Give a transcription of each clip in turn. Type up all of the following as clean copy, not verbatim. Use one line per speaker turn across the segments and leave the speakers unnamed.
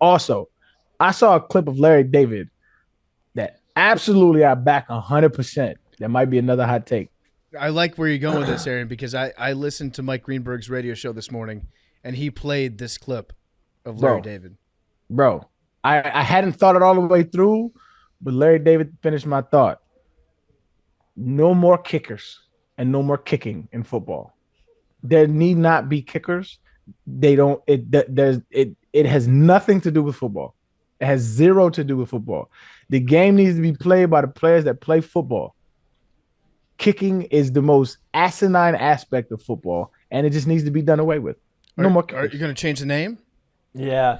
Also, I saw a clip of Larry David that absolutely I back 100%. That might be another hot take.
I like where you're going with this, Arian, because I listened to Mike Greenberg's radio show this morning, and he played this clip of Larry
Bro,
David.
bro, I hadn't thought it all the way through, but Larry David finished my thought. No more kickers and no more kicking in football. There need not be kickers. They don't. It has nothing to do with football. It has zero to do with football. The game needs to be played by the players that play football. Kicking is the most asinine aspect of football, and it just needs to be done away with. No more
Are
kickers.
you going to change the name?
Yeah.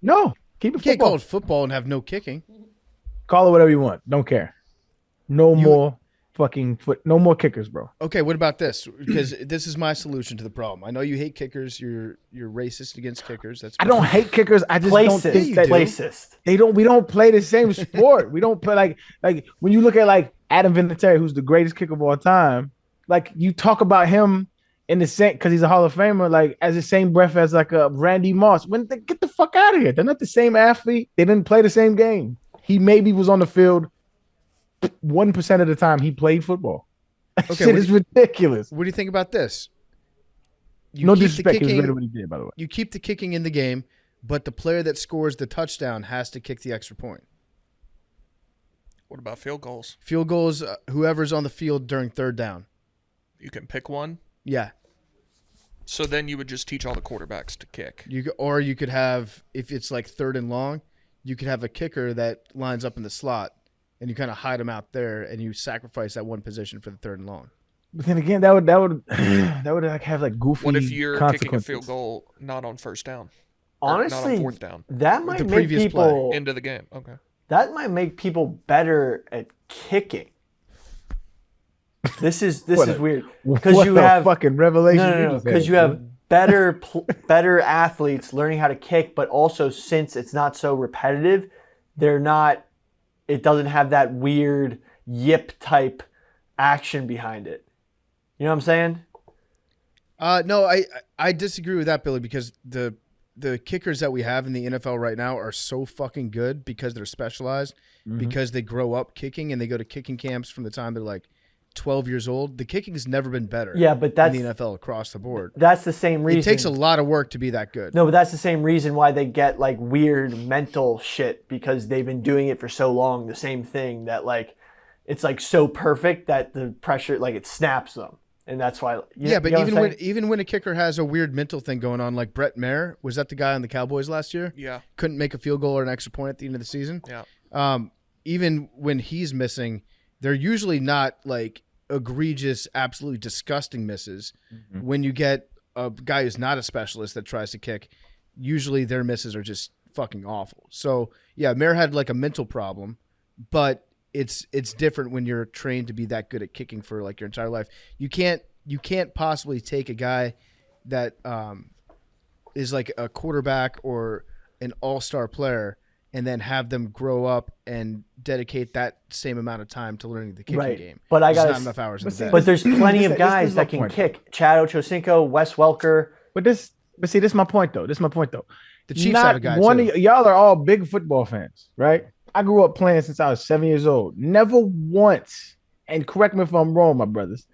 No, keep it
You can't
football.
call it football and have no kicking.
Call it whatever you want. Don't care. No more fucking foot. No more kickers, bro.
Okay, what about this? Because this is my solution to the problem. I know you hate kickers. You're racist against kickers. That's
I don't hate kickers. I just don't think that
Placist.
they don't. We don't play the same sport. We don't play like when you look at like Adam Vinatieri, who's the greatest kicker of all time. Like you talk about him in the same because he's a Hall of Famer, like as the same breath as like a Randy Moss. When they get the fuck out of here, they're not the same athlete. They didn't play the same game. He maybe was on the field 1% of the time he played football.
Okay,
Shit is ridiculous.
What do you think about this? You
No
keep the
disrespect. He was
kicking-
great at what he did, by the way.
You keep the kicking in the game, but the player that scores the touchdown has to kick the extra point.
What about field goals?
Field goals, whoever's on the field during third down.
You can pick one.
Yeah.
So then you would just teach all the quarterbacks to kick.
Or you could have, if it's like third and long, you could have a kicker that lines up in the slot, and you kind of hide them out there, and you sacrifice that one position for the third and long.
But then again, that would like have like goofy.
What if you're kicking a
consequences.
field goal not on first down? Or not
Honestly,
on fourth down.
that might
The
make
previous
people
End of the game. Okay.
that might make people better at kicking. This is weird because
What
you
the
have
fucking revelation.
no, because you have better athletes learning how to kick, but also since it's not so repetitive, it doesn't have that weird yip type action behind it. You know what I'm saying?
No, I disagree with that, Billy, because the kickers that we have in the NFL right now are so fucking good because they're specialized, because they grow up kicking and they go to kicking camps from the time they're like 12 years old. The kicking has never been better.
Yeah, but that's
in the NFL across the board.
That's the same reason.
It takes a lot of work to be that good.
No, but that's the same reason why they get like weird mental shit because they've been doing it for so long. The same thing that like it's like so perfect that the pressure like it snaps them, and that's why.
But even when a kicker has a weird mental thing going on, like Brett Maher, was that the guy on the Cowboys last year?
Yeah.
Couldn't make a field goal or an extra point at the end of the season.
Yeah.
Even when he's missing, they're usually not like egregious, absolutely disgusting misses. When you get a guy who's not a specialist that tries to kick, usually their misses are just fucking awful. So yeah, Mayer had like a mental problem, but it's different when you're trained to be that good at kicking for like your entire life. You can't possibly take a guy that is like a quarterback or an all-star player and then have them grow up and dedicate that same amount of time to learning the kicking game.
But
There's not enough hours in the day.
But there's plenty of
This
guys
is my
that can
point.
kick. Chad Ochocinco, Wes Welker.
But this is my point though.
The Chiefs have a guy too.
Y'all are all big football fans, right? I grew up playing since I was 7 years old. Never once, and correct me if I'm wrong, my brothers.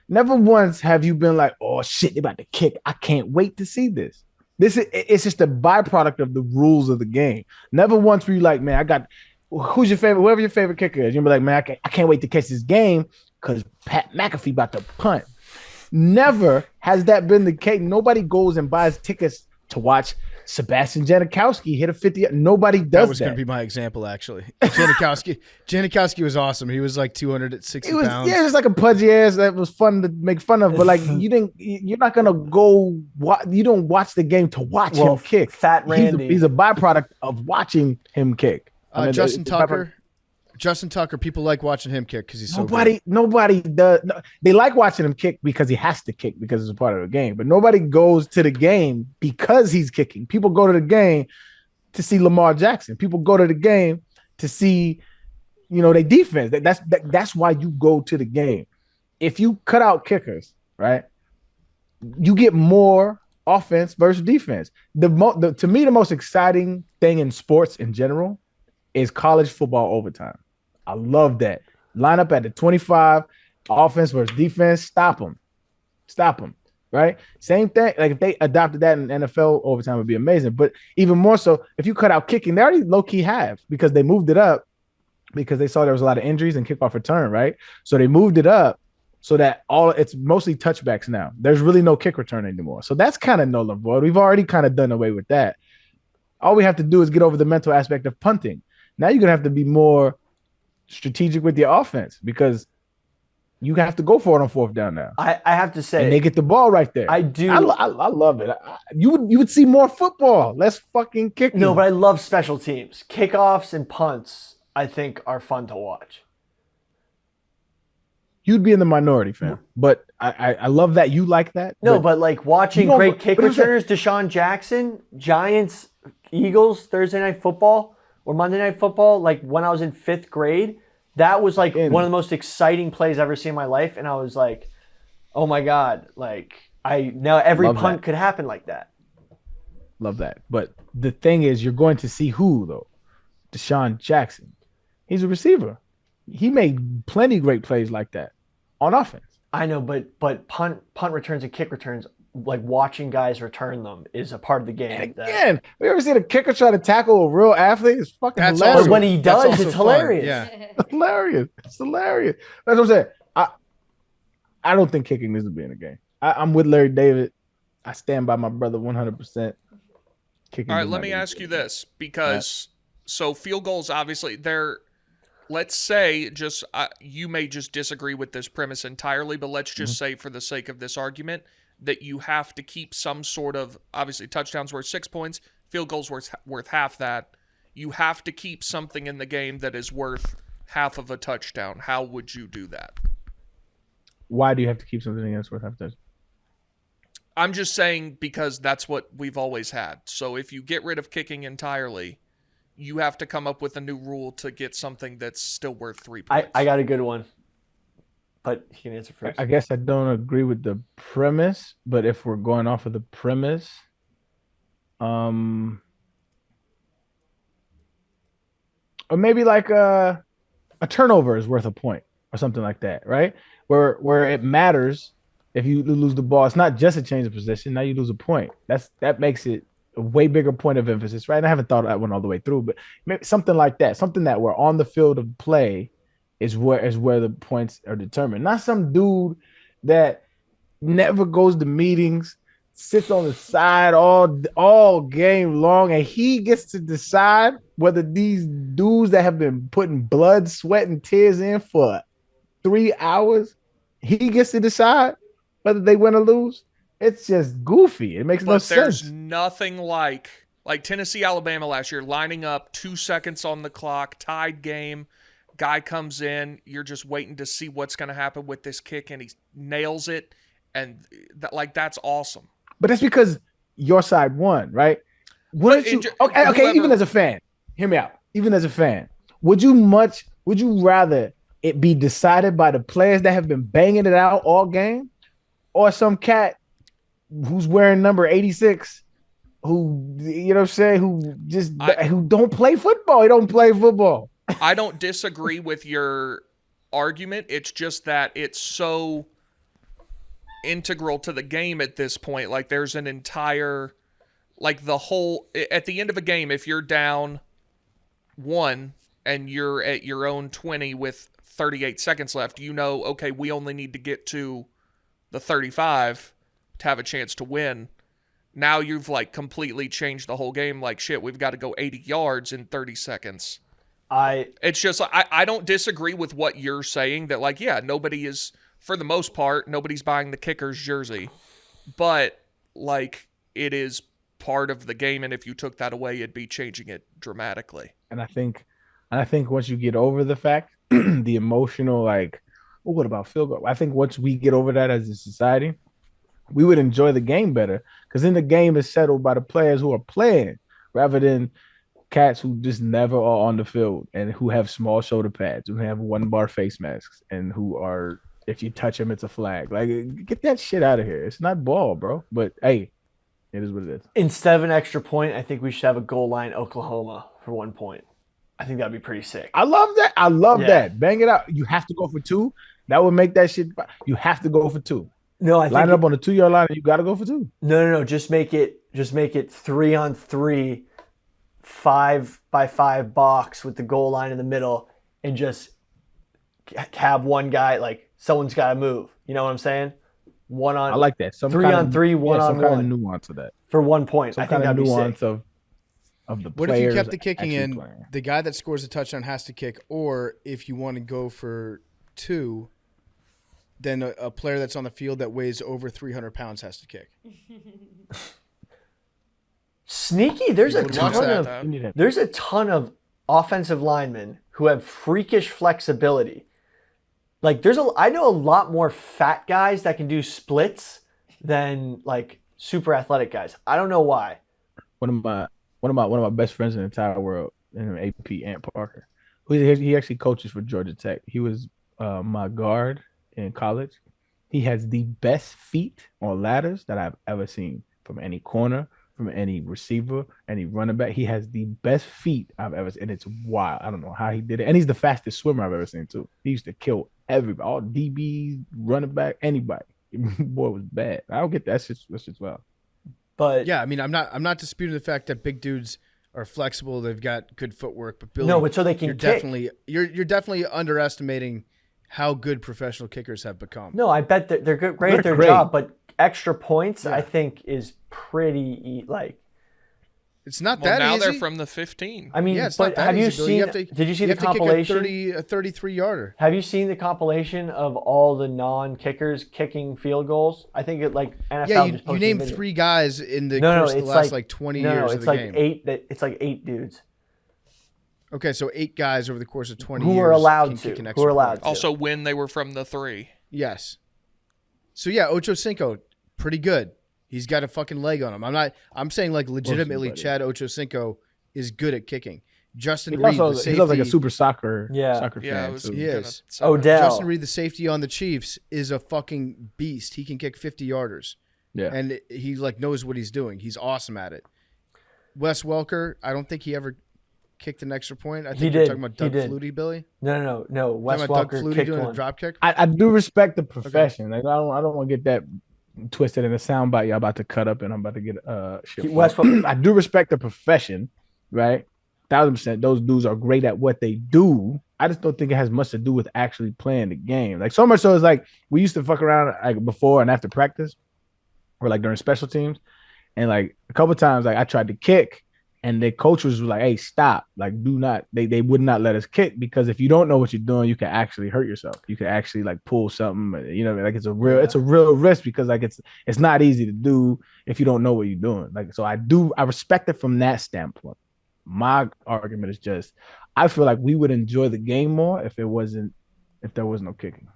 Never once have you been like, "Oh shit, they about to kick! I can't wait to see this." It's just a byproduct of the rules of the game. Never once were you like, man, who's your favorite, whoever your favorite kicker is. You'll be like, man, I can't wait to catch this game because Pat McAfee about to punt. Never has that been the case. Nobody goes and buys tickets to watch Sebastian Janikowski hit a 50. Nobody does that.
That was going to be my example, actually. Janikowski was awesome. He was like 260 pounds.
Yeah, it's like a pudgy ass that was fun to make fun of. But like, you're not gonna go. You don't watch the game to watch him kick.
Fat Randy.
He's a byproduct of watching him kick.
Justin Tucker. People like watching him kick because he's so
nobody.
good.
Nobody does. No, they like watching him kick because he has to kick because it's a part of the game. But nobody goes to the game because he's kicking. People go to the game to see Lamar Jackson. People go to the game to see, their defense. That's why you go to the game. If you cut out kickers, right, you get more offense versus defense. To me, the most exciting thing in sports in general is college football overtime. I love that. Line up at the 25, offense versus defense, stop them. Right? Same thing. Like if they adopted that in NFL overtime, it would be amazing. But even more so, if you cut out kicking, they already low-key have because they moved it up because they saw there was a lot of injuries and kickoff return, right? So they moved it up so that it's mostly touchbacks now. There's really no kick return anymore. So that's kind of null and void. We've already kind of done away with that. All we have to do is get over the mental aspect of punting. Now you're going to have to be more strategic with your offense because you have to go for it on fourth down now.
I have to say,
and they get the ball right there.
I do.
I love it. You would see more football, less fucking kicking.
No, but I love special teams. Kickoffs and punts, I think, are fun to watch.
You'd be in the minority, fam. But I love that you like that.
No, but like watching great kick returners, Deshaun Jackson, Giants, Eagles, Thursday Night Football or Monday Night Football, like when I was in 5th grade, that was like one of the most exciting plays I've ever seen in my life. And I was like, oh my God, like now every punt could happen like that.
Love that. But the thing is, you're going to see who, though? Deshaun Jackson. He's a receiver. He made plenty great plays like that on offense.
I know, but punt returns and kick returns, like watching guys return them is a part of the game.
And again, have you ever seen a kicker try to tackle a real athlete? It's fucking hilarious.
But when he does, it's hilarious.
Yeah.
It's hilarious. It's hilarious. That's what I'm saying. I don't think kicking needs to be in the game. I'm with Larry David. I stand by my brother 100%. Kicking.
All right, let me ask you this, because so field goals, obviously, they're, let's say, just you may just disagree with this premise entirely, but let's just say for the sake of this argument that you have to keep some sort of, obviously touchdowns worth 6 points, field goals worth half that. You have to keep something in the game that is worth half of a touchdown. How would you do that?
Why do you have to keep something that's worth half a touchdown?
I'm just saying because that's what we've always had. So if you get rid of kicking entirely, you have to come up with a new rule to get something that's still worth 3 points.
I got a good one, but he can answer first.
I guess I don't agree with the premise, but if we're going off of the premise, or maybe like a turnover is worth a point or something like that, right? Where it matters if you lose the ball. It's not just a change of position. Now you lose a point. That makes it a way bigger point of emphasis, right? And I haven't thought that one all the way through, but maybe something like that, something that we're on the field of play is where the points are determined. Not some dude that never goes to meetings, sits on the side all game long, and he gets to decide whether these dudes that have been putting blood, sweat, and tears in for 3 hours, he gets to decide whether they win or lose. It's just goofy. It makes no sense.
There's nothing like Tennessee, Alabama last year, lining up 2 seconds on the clock, tied game. Guy comes in, you're just waiting to see what's going to happen with this kick, and he nails it, and that's awesome.
But that's because your side won, right? Okay, even as a fan, hear me out. Even as a fan, would you rather it be decided by the players that have been banging it out all game, or some cat who's wearing number 86, who, you know what I'm saying, who don't play football? He don't play football.
I don't disagree with your argument. It's just that it's so integral to the game at this point. Like there's an entire, like the whole, at the end of a game, if you're down 1 and you're at your own 20 with 38 seconds left, okay, we only need to get to the 35 to have a chance to win. Now you've completely changed the whole game. Like, shit, we've got to go 80 yards in 30 seconds. It's just, I don't disagree with what you're saying that nobody is, for the most part, nobody's buying the kicker's jersey, but it is part of the game. And if you took that away, it'd be changing it dramatically.
And I think once you get over the fact, the emotional, what about field goal? I think once we get over that as a society, we would enjoy the game better, because then the game is settled by the players who are playing rather than cats who just never are on the field and who have small shoulder pads, who have 1-bar face masks, and who are, if you touch them, it's a flag. Get that shit out of here. It's not ball, bro. But hey, It is what it is.
Instead of an extra point, I think we should have a goal line Oklahoma for 1 point. I think that'd be pretty sick.
I love that. I love
Yeah.
that. Bang it out. You have to go for 2. That would make that shit. You have to go for 2.
No, I
Line
think
it up on the 2-yard line, and you got to go for 2.
no. Just make it 3-on-3, 5-by-5 box with the goal line in the middle, and just have one guy, like someone's got to move. You know what I'm saying?
I like that. Some
3-on-3,
some kind
1-on-1
of nuance of that.
for 1 point.
Some
I think
kind of
that'd be
nuance
sick.
of the
What
players.
if you kept the kicking
actually
in?
playing.
The guy that scores a touchdown has to kick, or if you want to go for 2, then a player that's on the field that weighs over 300 pounds has to kick.
Sneaky. There's a
People would watch
ton
that,
of
though.
You need that.
there's a ton of offensive linemen who have freakish flexibility. Like I know a lot more fat guys that can do splits than like super athletic guys. I don't know why.
One of my best friends in the entire world, AP Ant Parker, he actually coaches for Georgia Tech. He was my guard in college. He has the best feet on ladders that I've ever seen from any corner, from any receiver, any running back. He has the best feet I've ever seen, and it's wild. I don't know how he did it, and he's the fastest swimmer I've ever seen too. He used to kill everybody, all DBs, running back, anybody. Boy was bad. I don't get that. That's just wild.
But
Yeah, I mean, I'm not disputing the fact that big dudes are flexible. They've got good footwork, but Billy,
no, but so they can
you're
kick.
you're definitely underestimating how good professional kickers have become.
No, I bet that they're great
They're
at their
great.
job, but extra points
Yeah.
I think is pretty like.
It's not
Well,
that
now
easy.
they're from the 15.
I mean,
Yeah, it's
but
not that
have you
easy, Billy.
seen?
You have to-
Did you see
you
the
have to kick
compilation?
a 33 yarder.
Have you seen the compilation of all the non-kickers kicking field goals? I think it like NFL.
Yeah,
just
you
posted
named
a video.
3 guys in the
No,
course of the
it's
last
like
20
no,
years
it's
of the
like
game.
8. It's like 8 dudes
Okay, so 8 guys over the course of 20
who
years
are allowed
can
to.
kick an
Who
extra
are allowed
point.
to.
Also, when they were from the 3.
Yes. So yeah, Ocho Cinco, pretty good. He's got a fucking leg on him. I'm saying like legitimately
buddy.
Chad Ochocinco is good at kicking. Justin
He
Reed,
also
the
he looks like a
safety,
super soccer
Yeah.
soccer
Yeah, I
fan
was
too.
He
gonna
is.
say that.
Odell.
Justin Reed, the safety on the Chiefs, is a fucking beast. He can kick 50 yarders.
Yeah.
And he like knows what he's doing. He's awesome at it. Wes Welker, I don't think he ever kicked an extra point. I think
He
you're
did.
talking about
He
Doug
did.
Flutie, Billy.
No. Wes
Talking about Doug
Welker
Flutie
kicked
doing a
one.
drop kick.
I do respect the profession. Like I don't want to get that twisted in the soundbite y'all about to cut up and I'm about to get shit.
Wes
for. I do respect the profession, right? 1000%. Those dudes are great at what they do. I just don't think it has much to do with actually playing the game. Like so much so it's like we used to fuck around like before and after practice, or like during special teams, and like a couple times like I tried to kick. And the coaches were like, "Hey, stop! Like, do not." They would not let us kick because if you don't know what you're doing, you can actually hurt yourself. You can actually like pull something. You know, like it's a real risk because like it's not easy to do if you don't know what you're doing. Like, so I respect it from that standpoint. My argument is just, I feel like we would enjoy the game more if there was no kicking.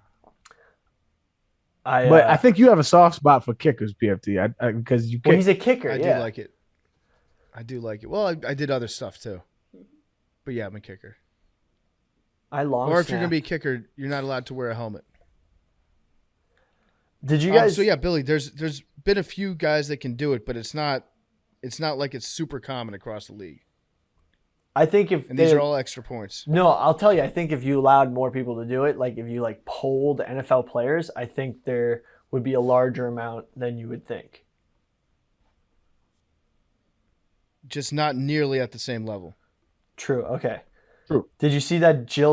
But I think you have a soft spot for kickers, PFT, because you
well,
kick.
he's a kicker.
I
yeah.
do like it. I do like it. Well, I did other stuff too. But yeah, I'm a kicker.
I long
Or if you're
snap.
going to be a kicker, you're not allowed to wear a helmet.
Did you guys?
So yeah, Billy, there's been a few guys that can do it, but it's not like it's super common across the league.
I think if
And these are all extra points.
No, I'll tell you. I think if you allowed more people to do it, like if you like polled NFL players, I think there would be a larger amount than you would think.
Just not nearly at the same level.
True. Okay.
True.
Did you see that Jill